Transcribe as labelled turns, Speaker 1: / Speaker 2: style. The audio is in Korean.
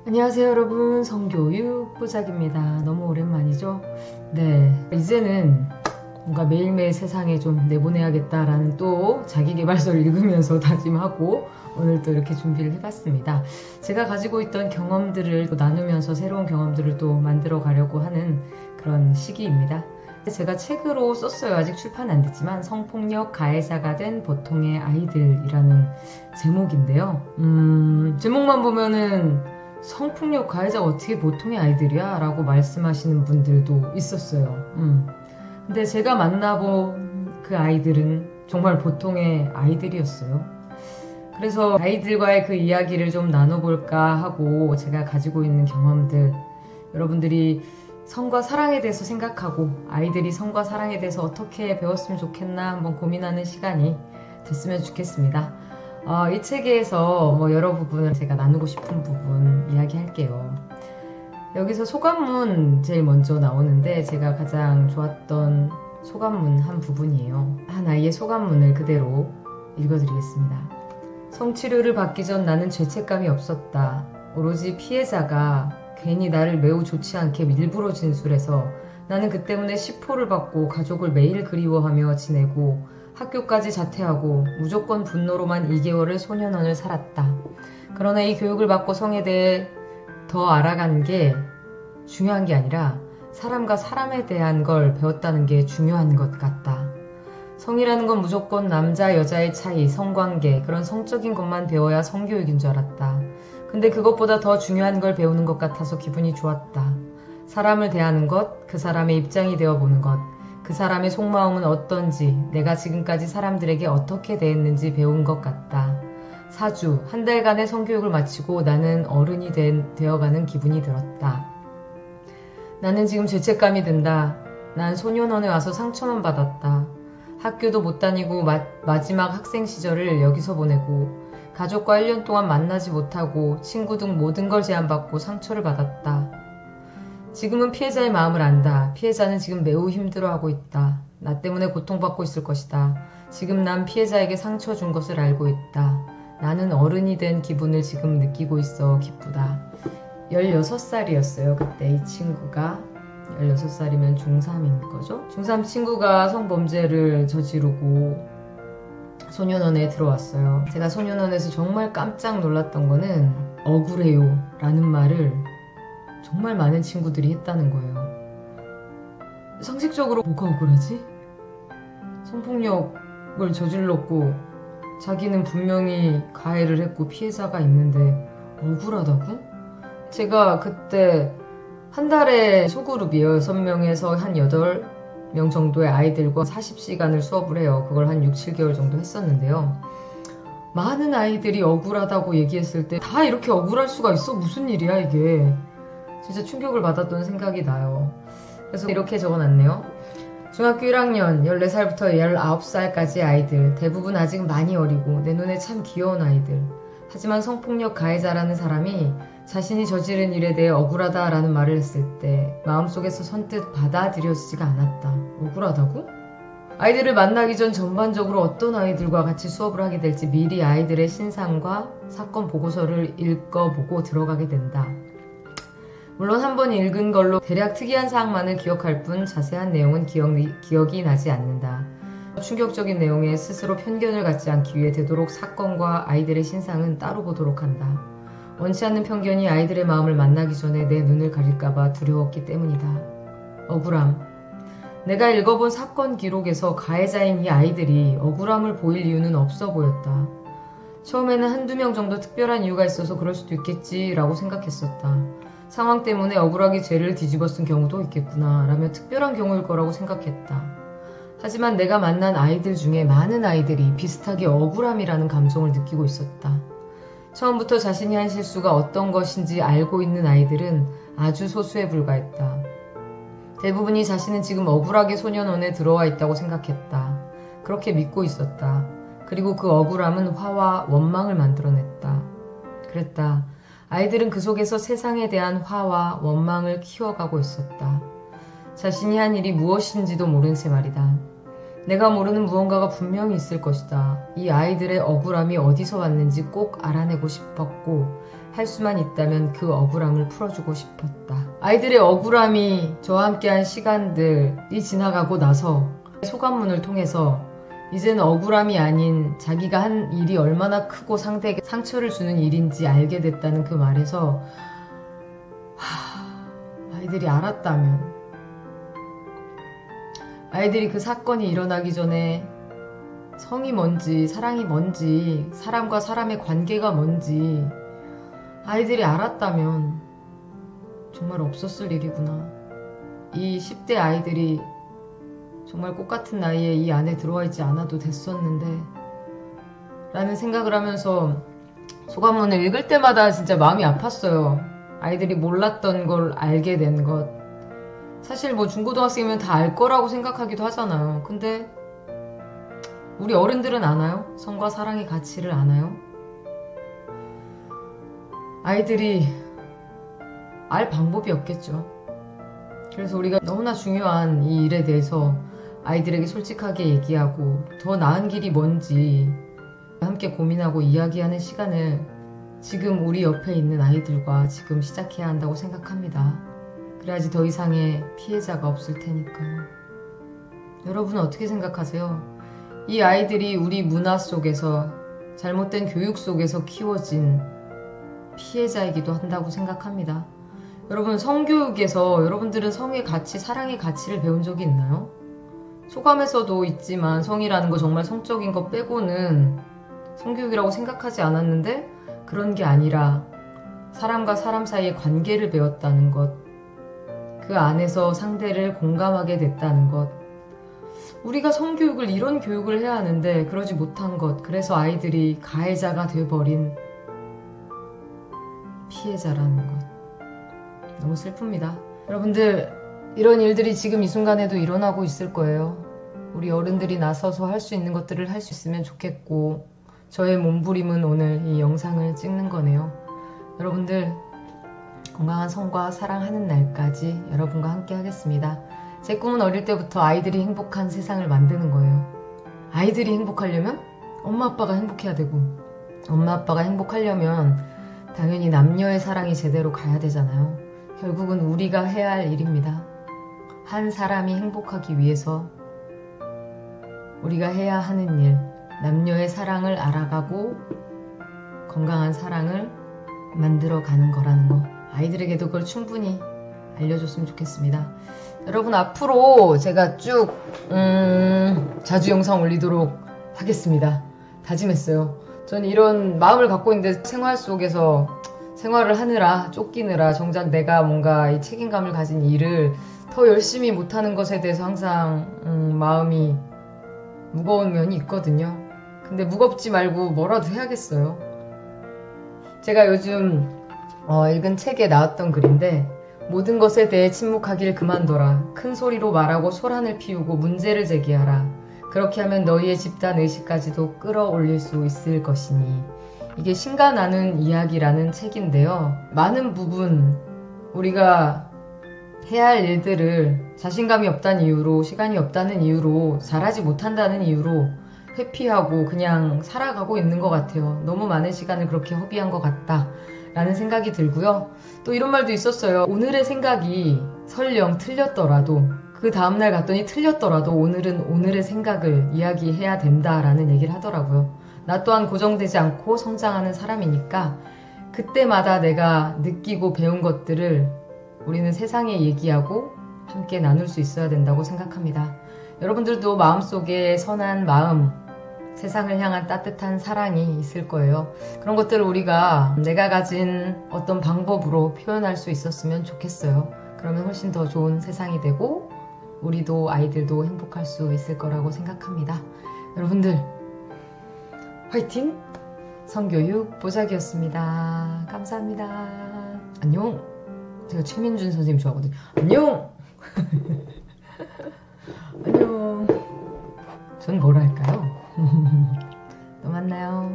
Speaker 1: 안녕하세요 여러분, 성교육 보작입니다. 너무 오랜만이죠? 네, 이제는 뭔가 매일매일 세상에 좀 내보내야겠다라는 또 자기계발서를 읽으면서 다짐하고 오늘 또 이렇게 준비를 해봤습니다. 제가 가지고 있던 경험들을 또 나누면서 새로운 경험들을 또 만들어 가려고 하는 그런 시기입니다. 제가 책으로 썼어요. 아직 출판 안 됐지만 성폭력 가해자가 된 보통의 아이들이라는 제목인데요. 제목만 보면은 성폭력 가해자가 어떻게 보통의 아이들이야? 라고 말씀하시는 분들도 있었어요. 근데 제가 만나본 그 아이들은 정말 보통의 아이들이었어요. 그래서 아이들과의 그 이야기를 좀 나눠볼까 하고 제가 가지고 있는 경험들, 여러분들이 성과 사랑에 대해서 생각하고 아이들이 성과 사랑에 대해서 어떻게 배웠으면 좋겠나 한번 고민하는 시간이 됐으면 좋겠습니다. 이 책에서 여러 부분을 제가 나누고 싶은 부분 이야기할게요. 여기서 소감문 제일 먼저 나오는데 제가 가장 좋았던 소감문 한 부분이에요. 한 아이의 소감문을 그대로 읽어드리겠습니다. 성치료를 받기 전 나는 죄책감이 없었다. 오로지 피해자가 괜히 나를 매우 좋지 않게 일부러 진술해서 나는 그 때문에 시포를 받고 가족을 매일 그리워하며 지내고 학교까지 자퇴하고 무조건 분노로만 2개월을 소년원을 살았다. 그러나 이 교육을 받고 성에 대해 더 알아간 게 중요한 게 아니라 사람과 사람에 대한 걸 배웠다는 게 중요한 것 같다. 성이라는 건 무조건 남자 여자의 차이, 성관계, 그런 성적인 것만 배워야 성교육인 줄 알았다. 근데 그것보다 더 중요한 걸 배우는 것 같아서 기분이 좋았다. 사람을 대하는 것, 그 사람의 입장이 되어보는 것, 그 사람의 속마음은 어떤지, 내가 지금까지 사람들에게 어떻게 대했는지 배운 것 같다. 4주, 한 달간의 성교육을 마치고 나는 어른이 되어가는 기분이 들었다. 나는 지금 죄책감이 든다. 난 소년원에 와서 상처만 받았다. 학교도 못 다니고 마지막 학생 시절을 여기서 보내고 가족과 1년 동안 만나지 못하고 친구 등 모든 걸 제한받고 상처를 받았다. 지금은 피해자의 마음을 안다. 피해자는 지금 매우 힘들어하고 있다. 나 때문에 고통받고 있을 것이다. 지금 난 피해자에게 상처 준 것을 알고 있다. 나는 어른이 된 기분을 지금 느끼고 있어 기쁘다. 16살이었어요. 그때 이 친구가 16살이면 중3인 거죠. 중3 친구가 성범죄를 저지르고 소년원에 들어왔어요. 제가 소년원에서 정말 깜짝 놀랐던 거는 억울해요 라는 말을 정말 많은 친구들이 했다는 거예요. 상식적으로 뭐가 억울하지? 성폭력을 저질렀고 자기는 분명히 가해를 했고 피해자가 있는데 억울하다고? 제가 그때 한 달에 소그룹이에요. 6명에서 한 8명 정도의 아이들과 40시간을 수업을 해요. 그걸 한 6, 7개월 정도 했었는데요. 많은 아이들이 억울하다고 얘기했을 때 다 이렇게 억울할 수가 있어? 무슨 일이야 이게? 진짜 충격을 받았던 생각이 나요. 그래서 이렇게 적어놨네요. 중학교 1학년 14살부터 19살까지 아이들, 대부분 아직 많이 어리고 내 눈에 참 귀여운 아이들. 하지만 성폭력 가해자라는 사람이 자신이 저지른 일에 대해 억울하다라는 말을 했을 때 마음속에서 선뜻 받아들여지지가 않았다. 억울하다고? 아이들을 만나기 전 전반적으로 어떤 아이들과 같이 수업을 하게 될지 미리 아이들의 신상과 사건 보고서를 읽어보고 들어가게 된다. 물론 한 번 읽은 걸로 대략 특이한 사항만을 기억할 뿐 자세한 내용은 기억이 나지 않는다. 충격적인 내용에 스스로 편견을 갖지 않기 위해 되도록 사건과 아이들의 신상은 따로 보도록 한다. 원치 않는 편견이 아이들의 마음을 만나기 전에 내 눈을 가릴까봐 두려웠기 때문이다. 억울함. 내가 읽어본 사건 기록에서 가해자인 이 아이들이 억울함을 보일 이유는 없어 보였다. 처음에는 한두 명 정도 특별한 이유가 있어서 그럴 수도 있겠지라고 생각했었다. 상황 때문에 억울하게 죄를 뒤집어 쓴 경우도 있겠구나 라며 특별한 경우일 거라고 생각했다. 하지만 내가 만난 아이들 중에 많은 아이들이 비슷하게 억울함이라는 감정을 느끼고 있었다. 처음부터 자신이 한 실수가 어떤 것인지 알고 있는 아이들은 아주 소수에 불과했다. 대부분이 자신은 지금 억울하게 소년원에 들어와 있다고 생각했다. 그렇게 믿고 있었다. 그리고 그 억울함은 화와 원망을 만들어냈다. 그랬다. 아이들은 그 속에서 세상에 대한 화와 원망을 키워가고 있었다. 자신이 한 일이 무엇인지도 모른 채 말이다. 내가 모르는 무언가가 분명히 있을 것이다. 이 아이들의 억울함이 어디서 왔는지 꼭 알아내고 싶었고 할 수만 있다면 그 억울함을 풀어주고 싶었다. 아이들의 억울함이 저와 함께한 시간들이 지나가고 나서 소감문을 통해서 이제는 억울함이 아닌 자기가 한 일이 얼마나 크고 상대에게 상처를 주는 일인지 알게 됐다는 그 말에서 아이들이 알았다면, 아이들이 그 사건이 일어나기 전에 성이 뭔지, 사랑이 뭔지, 사람과 사람의 관계가 뭔지 아이들이 알았다면 정말 없었을 일이구나. 이 10대 아이들이 정말 꽃같은 나이에 이 안에 들어와 있지 않아도 됐었는데 라는 생각을 하면서 소감문을 읽을 때마다 진짜 마음이 아팠어요. 아이들이 몰랐던 걸 알게 된 것. 사실 뭐 중고등학생이면 다 알 거라고 생각하기도 하잖아요. 근데 우리 어른들은 아나요? 성과 사랑의 가치를 아나요? 아이들이 알 방법이 없겠죠. 그래서 우리가 너무나 중요한 이 일에 대해서 아이들에게 솔직하게 얘기하고 더 나은 길이 뭔지 함께 고민하고 이야기하는 시간을 지금 우리 옆에 있는 아이들과 지금 시작해야 한다고 생각합니다. 그래야지 더 이상의 피해자가 없을 테니까요. 여러분은 어떻게 생각하세요? 이 아이들이 우리 문화 속에서 잘못된 교육 속에서 키워진 피해자이기도 한다고 생각합니다. 여러분, 성교육에서 여러분들은 성의 가치, 사랑의 가치를 배운 적이 있나요? 소감에서도 있지만 성이라는 거 정말 성적인 거 빼고는 성교육이라고 생각하지 않았는데 그런 게 아니라 사람과 사람 사이의 관계를 배웠다는 것, 그 안에서 상대를 공감하게 됐다는 것, 우리가 성교육을 이런 교육을 해야 하는데 그러지 못한 것, 그래서 아이들이 가해자가 돼버린 피해자라는 것. 너무 슬픕니다. 여러분들, 이런 일들이 지금 이 순간에도 일어나고 있을 거예요. 우리 어른들이 나서서 할 수 있는 것들을 할 수 있으면 좋겠고, 저의 몸부림은 오늘 이 영상을 찍는 거네요. 여러분들, 건강한 성과 사랑하는 날까지 여러분과 함께 하겠습니다. 제 꿈은 어릴 때부터 아이들이 행복한 세상을 만드는 거예요. 아이들이 행복하려면 엄마 아빠가 행복해야 되고, 엄마 아빠가 행복하려면 당연히 남녀의 사랑이 제대로 가야 되잖아요. 결국은 우리가 해야 할 일입니다. 한 사람이 행복하기 위해서 우리가 해야 하는 일, 남녀의 사랑을 알아가고 건강한 사랑을 만들어가는 거라는 거, 아이들에게도 그걸 충분히 알려줬으면 좋겠습니다. 여러분, 앞으로 제가 쭉 자주 영상 올리도록 하겠습니다. 다짐했어요. 저는 이런 마음을 갖고 있는데 생활 속에서 생활을 하느라 쫓기느라 정작 내가 뭔가 이 책임감을 가진 일을 더 열심히 못하는 것에 대해서 항상 마음이 무거운 면이 있거든요. 근데 무겁지 말고 뭐라도 해야겠어요. 제가 요즘 읽은 책에 나왔던 글인데, 모든 것에 대해 침묵하길 그만둬라. 큰 소리로 말하고 소란을 피우고 문제를 제기하라. 그렇게 하면 너희의 집단 의식까지도 끌어올릴 수 있을 것이니. 이게 신가 나눈 이야기라는 책인데요. 많은 부분 우리가 해야 할 일들을 자신감이 없다는 이유로, 시간이 없다는 이유로, 잘하지 못한다는 이유로 회피하고 그냥 살아가고 있는 것 같아요. 너무 많은 시간을 그렇게 허비한 것 같다 라는 생각이 들고요. 또 이런 말도 있었어요. 오늘의 생각이 설령 틀렸더라도, 그 다음날 갔더니 틀렸더라도 오늘은 오늘의 생각을 이야기해야 된다라는 얘기를 하더라고요. 나 또한 고정되지 않고 성장하는 사람이니까 그때마다 내가 느끼고 배운 것들을 우리는 세상에 얘기하고 함께 나눌 수 있어야 된다고 생각합니다. 여러분들도 마음속에 선한 마음, 세상을 향한 따뜻한 사랑이 있을 거예요. 그런 것들을 우리가 내가 가진 어떤 방법으로 표현할 수 있었으면 좋겠어요. 그러면 훨씬 더 좋은 세상이 되고 우리도 아이들도 행복할 수 있을 거라고 생각합니다. 여러분들 화이팅! 성교육 보자기였습니다. 감사합니다. 안녕! 제가 최민준 선생님 좋아하거든요. 안녕! 안녕! 전 뭘 할까요? 또 만나요.